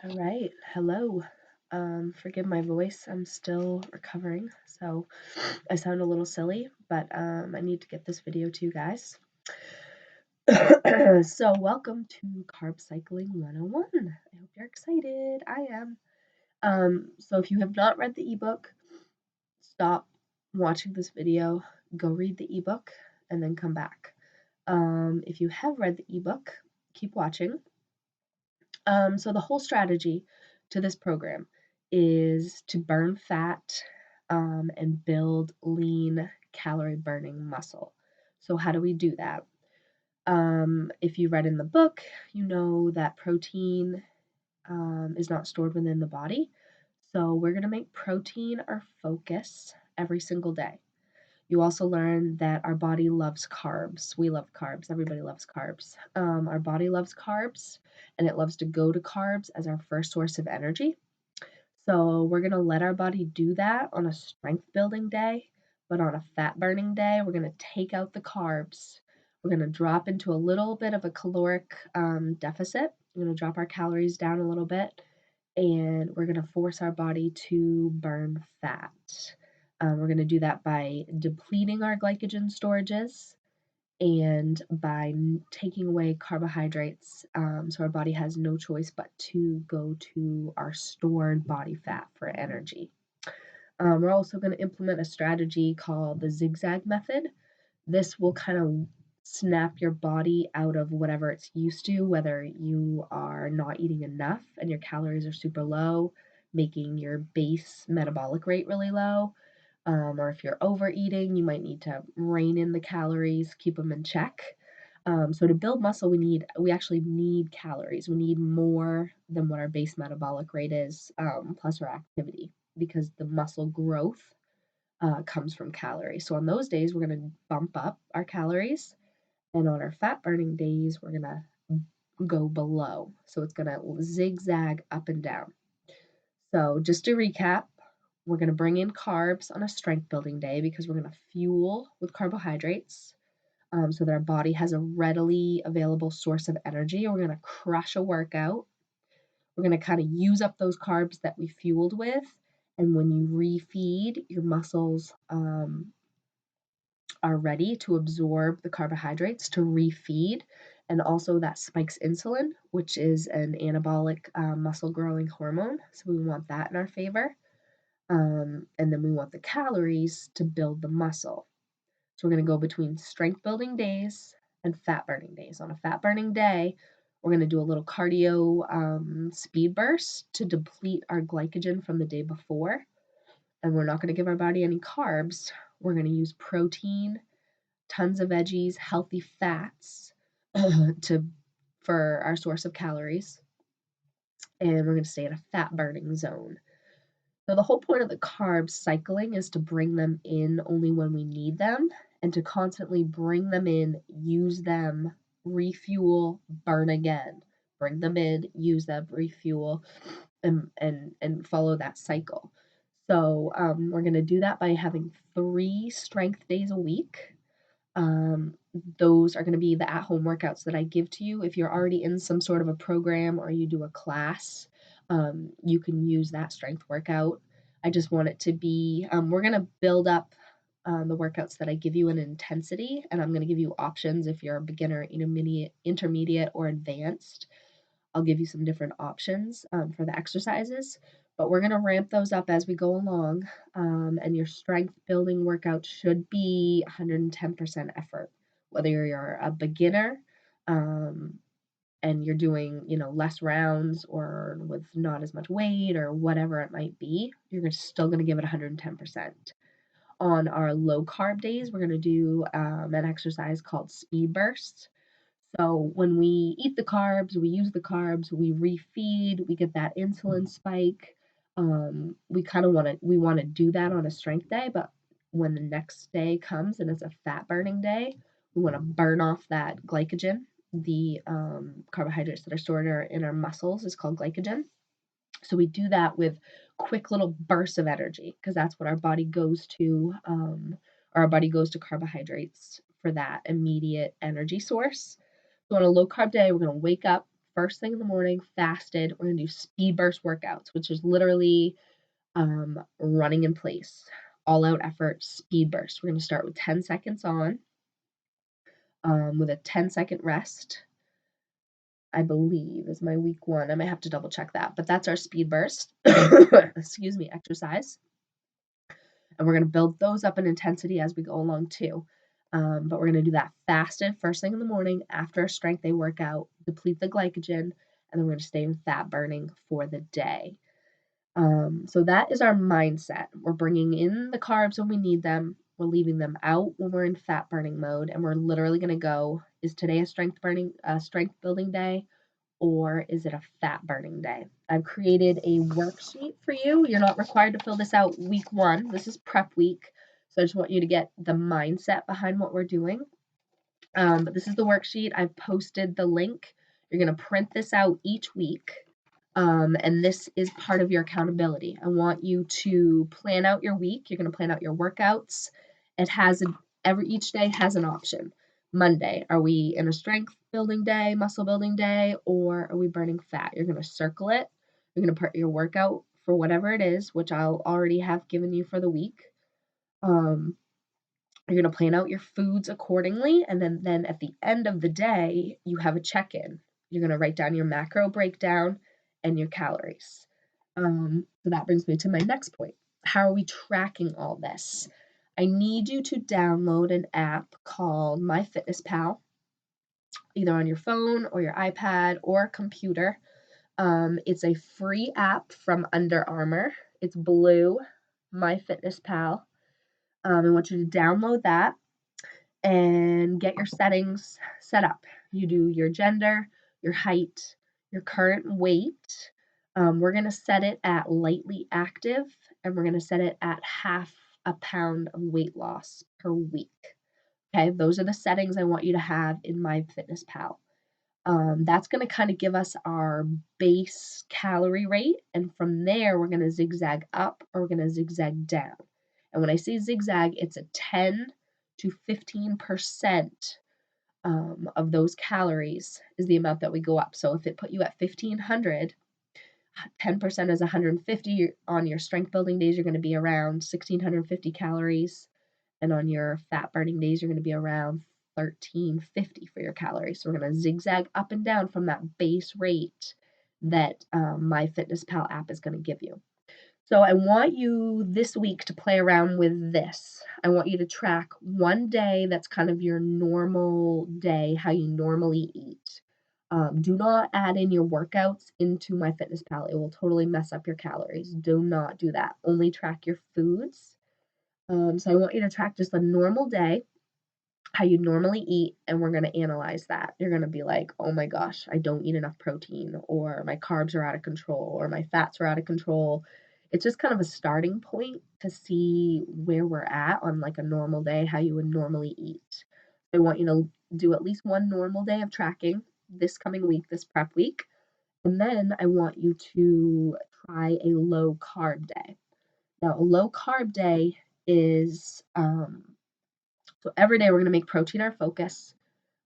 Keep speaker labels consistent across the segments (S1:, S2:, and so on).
S1: All right. Hello. Forgive my voice. I'm still recovering, so I sound a little silly, but I need to get this video to you guys. So, welcome to Carb Cycling 101. I hope you're excited. I am. So if you have not read the ebook, stop watching this video, go read the ebook, and then come back. If you have read the ebook, keep watching. So the whole strategy to this program is to burn fat and build lean calorie burning muscle. So how do we do that? If you read in the book, you know that protein is not stored within the body. So we're going to make protein our focus every single day. You also learn that our body loves carbs. We love carbs. Everybody loves carbs. Our body loves carbs, and it loves to go to carbs as our first source of energy. So we're going to let our body do that on a strength building day, but on a fat burning day, we're going to take out the carbs. We're going to drop into a little bit of a caloric deficit. We're going to drop our calories down a little bit, and we're going to force our body to burn fat. We're going to do that by depleting our glycogen storages and by taking away carbohydrates. So our body has no choice but to go to our stored body fat for energy. We're also going to implement a strategy called the zigzag method. This will kind of snap your body out of whatever it's used to, whether you are not eating enough and your calories are super low, making your base metabolic rate really low. Or if you're overeating, you might need to rein in the calories, keep them in check. So to build muscle, we actually need calories. We need more than what our base metabolic rate is, plus our activity, because the muscle growth comes from calories. So on those days, we're going to bump up our calories, and on our fat burning days, we're going to go below. So it's going to zigzag up and down. So just to recap, we're going to bring in carbs on a strength building day because we're going to fuel with carbohydrates so that our body has a readily available source of energy. We're going to crush a workout. We're going to kind of use up those carbs that we fueled with. And when you refeed, your muscles are ready to absorb the carbohydrates to refeed. And also, that spikes insulin, which is an anabolic muscle growing hormone. So, we want that in our favor. And then we want the calories to build the muscle. So, we're going to go between strength building days and fat burning days. On a fat burning day, we're going to do a little cardio speed burst to deplete our glycogen from the day before. And we're not going to give our body any carbs. We're going to use protein, tons of veggies, healthy fats to for our source of calories. And we're going to stay in a fat burning zone. So the whole point of the carb cycling is to bring them in only when we need them and to constantly bring them in, use them, refuel, burn again. Bring them in, use them, refuel, and follow that cycle. So we're going to do that by having 3 strength days a week. Those are going to be the at-home workouts that I give to you. If you're already in some sort of a program or you do a class, you can use that strength workout. I just want it to be, we're going to build up the workouts that I give you in intensity, and I'm going to give you options if you're a beginner, intermediate, or advanced. I'll give you some different options for the exercises, but we're going to ramp those up as we go along. And your strength building workout should be 110% effort, whether you're a beginner and you're doing, less rounds or with not as much weight or whatever it might be, you're still going to give it 110%. On our low carb days, we're going to do an exercise called speed bursts. So when we eat the carbs, we use the carbs, we refeed, we get that insulin spike. We want to do that on a strength day, but when the next day comes and it's a fat burning day, we want to burn off that glycogen. The carbohydrates that are stored in our muscles is called glycogen. So we do that with quick little bursts of energy because that's what our body goes to. Our body goes to carbohydrates for that immediate energy source. So on a low carb day, we're going to wake up, first thing in the morning, fasted. We're gonna do speed burst workouts, which is literally running in place, all out effort, speed burst. We're gonna start with 10 seconds on, with a 10-second rest. I believe is my week 1. I might have to double check that, but that's our speed burst. Excuse me, exercise. And we're going to build those up in intensity as we go along too. But we're going to do that fasted first thing in the morning after a strength day workout, deplete the glycogen, and then we're going to stay in fat burning for the day. So that is our mindset. We're bringing in the carbs when we need them. We're leaving them out when we're in fat burning mode, and we're literally going to go, is today a strength building day, or is it a fat burning day? I've created a worksheet for you. You're not required to fill this out week 1. This is prep week. So I just want you to get the mindset behind what we're doing. But this is the worksheet. I've posted the link. You're going to print this out each week. And this is part of your accountability. I want you to plan out your week. You're going to plan out your workouts. It has each day has an option. Monday, are we in a strength building day, muscle building day, or are we burning fat? You're going to circle it. You're going to put your workout for whatever it is, which I'll already have given you for the week. You're going to plan out your foods accordingly. And then at the end of the day, you have a check-in. You're going to write down your macro breakdown and your calories. So that brings me to my next point. How are we tracking all this? I need you to download an app called MyFitnessPal, either on your phone or your iPad or computer. It's a free app from Under Armour. It's blue, MyFitnessPal. I want you to download that and get your settings set up. You do your gender, your height, your current weight. We're going to set it at lightly active, and we're going to set it at half a pound of weight loss per week. Okay, those are the settings I want you to have in MyFitnessPal. That's going to kind of give us our base calorie rate, and from there we're going to zigzag up or we're going to zigzag down. And when I say zigzag, it's a 10 to 15% of those calories is the amount that we go up. So if it put you at 1500, 10% is 150. On your strength building days, you're going to be around 1650 calories. And on your fat burning days, you're going to be around 1350 for your calories. So we're going to zigzag up and down from that base rate that MyFitnessPal app is going to give you. So I want you this week to play around with this. I want you to track one day that's kind of your normal day, how you normally eat. Do not add in your workouts into MyFitnessPal. It will totally mess up your calories. Do not do that. Only track your foods. So I want you to track just a normal day, how you normally eat, and we're going to analyze that. You're going to be like, oh my gosh, I don't eat enough protein, or my carbs are out of control, or my fats are out of control. It's just kind of a starting point to see where we're at on like a normal day, how you would normally eat. I want you to do at least one normal day of tracking this coming week, this prep week. And then I want you to try a low carb day. Now, a low carb day is so every day we're going to make protein our focus.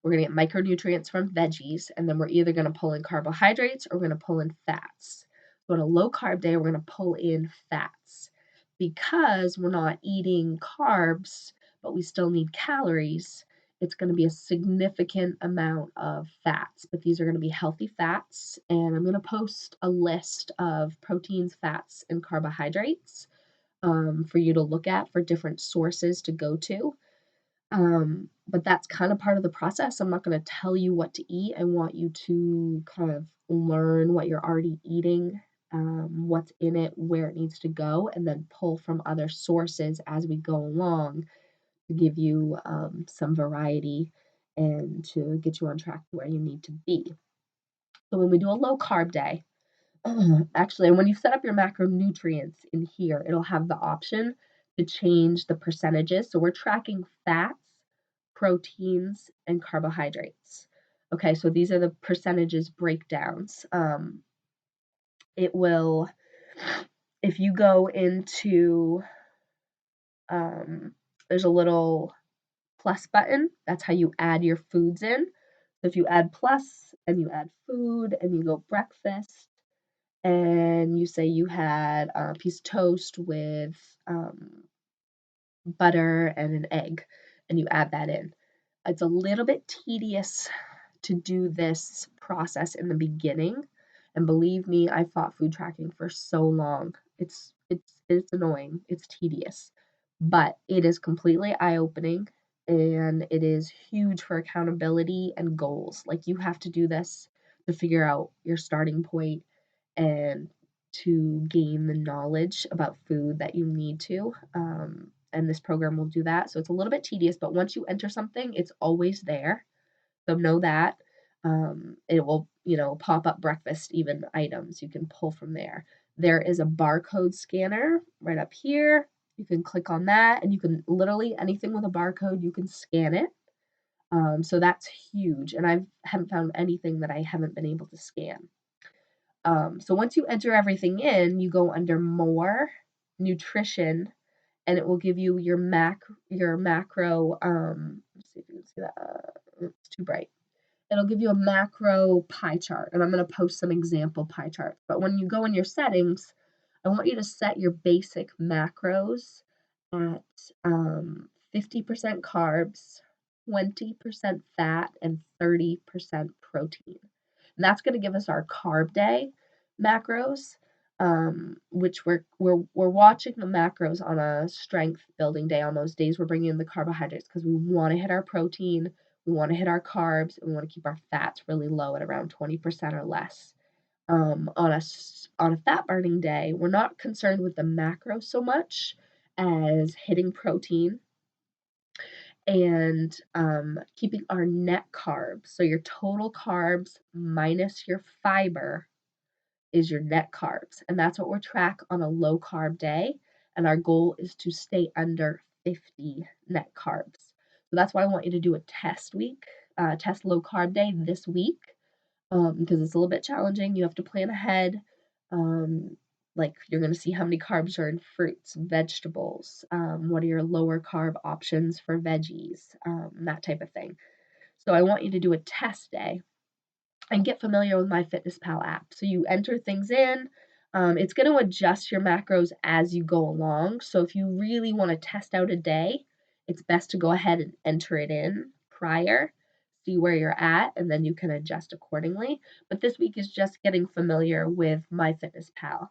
S1: We're going to get micronutrients from veggies, and then we're either going to pull in carbohydrates or we're going to pull in fats. So on a low carb day, we're going to pull in fats. Because we're not eating carbs, but we still need calories, it's going to be a significant amount of fats. But these are going to be healthy fats, and I'm going to post a list of proteins, fats, and carbohydrates for you to look at for different sources to go to. But that's kind of part of the process. I'm not going to tell you what to eat. I want you to kind of learn what you're already eating, what's in it, where it needs to go, and then pull from other sources as we go along to give you some variety and to get you on track to where you need to be. So when we do a low carb day, actually, when you set up your macronutrients in here, it'll have the option to change the percentages. So we're tracking fats, proteins, and carbohydrates. Okay, so these are the percentages breakdowns. It will, if you go into, there's a little plus button. That's how you add your foods in. So if you add plus and you add food and you go breakfast and you say you had a piece of toast with butter and an egg, and you add that in. It's a little bit tedious to do this process in the beginning, and believe me, I fought food tracking for so long. It's annoying. It's tedious, but it is completely eye-opening and it is huge for accountability and goals. Like you have to do this to figure out your starting point and to gain the knowledge about food that you need to. And this program will do that. So it's a little bit tedious, but once you enter something, it's always there. So know that. It will, pop up breakfast even items you can pull from there. There is a barcode scanner right up here. You can click on that and you can literally anything with a barcode, you can scan it. So that's huge. And I haven't found anything that I haven't been able to scan. So once you enter everything in, you go under more nutrition and it will give you your macro let's see if you can see that it's too bright. It'll give you a macro pie chart and I'm going to post some example pie charts. But when you go in your settings, I want you to set your basic macros at 50% carbs, 20% fat, and 30% protein. And that's going to give us our carb day macros, which we're watching the macros on a strength building day. On those days, we're bringing in the carbohydrates because we want to hit our protein, we want to hit our carbs, and we want to keep our fats really low at around 20% or less. On a fat burning day, we're not concerned with the macro so much as hitting protein and keeping our net carbs. So your total carbs minus your fiber is your net carbs. And that's what we're track on a low carb day. And our goal is to stay under 50 net carbs. So that's why I want you to do a test low carb day this week, because it's a little bit challenging. You have to plan ahead. Um, like you're going to see how many carbs are in fruits, vegetables, what are your lower carb options for veggies, that type of thing. So I want you to do a test day and get familiar with MyFitnessPal app. So you enter things in. It's going to adjust your macros as you go along. So if you really want to test out a day, it's best to go ahead and enter it in prior, see where you're at, and then you can adjust accordingly. But this week is just getting familiar with MyFitnessPal.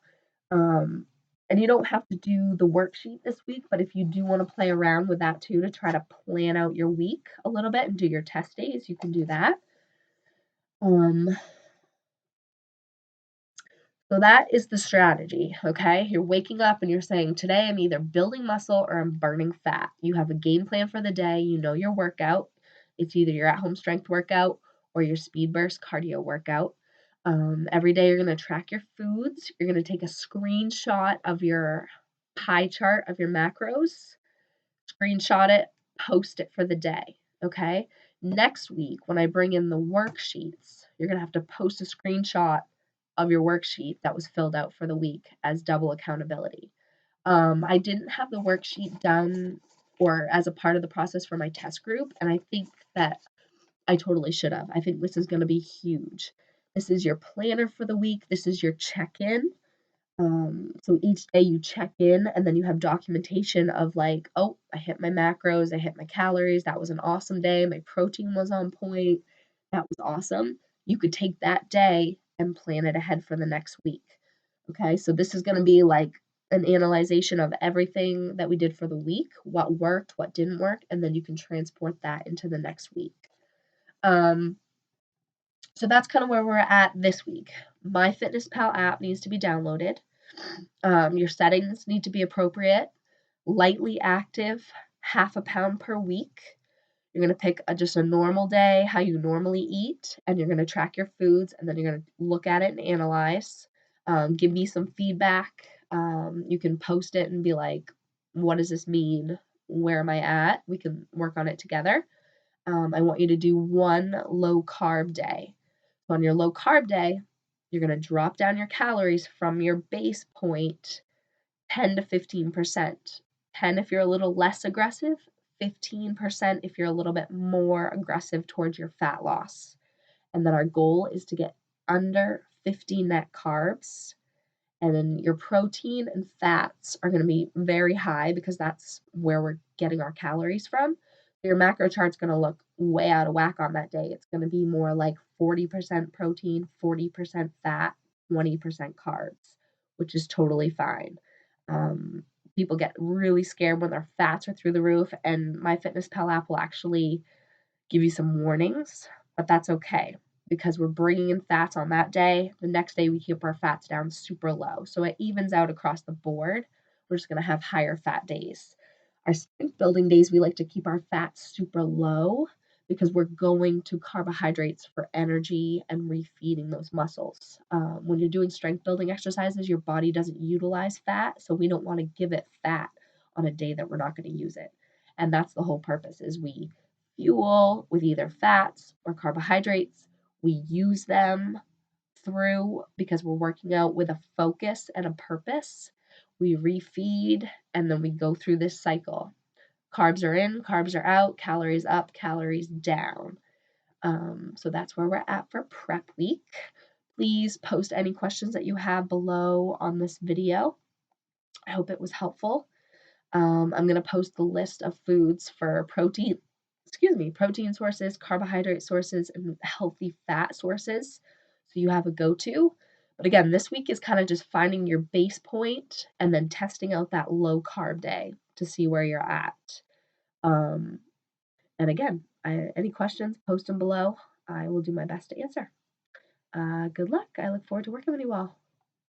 S1: Um, and you don't have to do the worksheet this week, but if you do want to play around with that too to try to plan out your week a little bit and do your test days, you can do that. Um, So that is the strategy, okay? You're waking up and you're saying, today I'm either building muscle or I'm burning fat. You have a game plan for the day, you know your workout. It's either your at home strength workout or your speed burst cardio workout. Every day you're going to track your foods. You're going to take a screenshot of your pie chart of your macros, screenshot it, post it for the day, okay? Next week, when I bring in the worksheets, you're going to have to post a screenshot of your worksheet that was filled out for the week as double accountability. I didn't have the worksheet done or as a part of the process for my test group, and I think that I totally should have. I think this is going to be huge. This is your planner for the week. This is your check in. So each day you check in and then you have documentation of like, oh, I hit my macros, I hit my calories, that was an awesome day, my protein was on point, that was awesome. You could take that day and plan it ahead for the next week. Okay, so this is going to be like an analyzation of everything that we did for the week, what worked, what didn't work, and then you can transport that into the next week. Um, so that's kind of where we're at this week. MyFitnessPal app needs to be downloaded. Your settings need to be appropriate, lightly active, half a pound per week. You're going to pick just a normal day, how you normally eat, and you're going to track your foods, and then you're going to look at it and analyze. Give me some feedback. You can post it and be like, what does this mean? Where am I at? We can work on it together. I want you to do one low carb day. So on your low carb day, you're going to drop down your calories from your base point 10 to 15%. 10 if you're a little less aggressive, 15% if you're a little bit more aggressive towards your fat loss. And then our goal is to get under 50 net carbs. And then your protein and fats are going to be very high because that's where we're getting our calories from. Your macro chart's going to look way out of whack on that day. It's going to be more like 40% protein, 40% fat, 20% carbs, which is totally fine. Um, People get really scared when their fats are through the roof, and MyFitnessPal app will actually give you some warnings, but that's okay because we're bringing in fats on that day. The next day, we keep our fats down super low. So it evens out across the board. We're just going to have higher fat days. Our strength building days, we like to keep our fats super low because we're going to carbohydrates for energy and refeeding those muscles. When you're doing strength building exercises, your body doesn't utilize fat, so we don't want to give it fat on a day that we're not going to use it. And that's the whole purpose is we fuel with either fats or carbohydrates. We use them through because we're working out with a focus and a purpose. We refeed and then we go through this cycle. Carbs are in, carbs are out, calories up, calories down. So that's where we're at for prep week. Please post any questions that you have below on this video. I hope it was helpful. I'm going to post the list of foods for protein sources, carbohydrate sources, and healthy fat sources. So you have a go-to. But again, this week is kind of just finding your base point and then testing out that low carb day to see where you're at. Um, and again, any questions, post them below. I will do my best to answer. Good luck. I look forward to working with you all.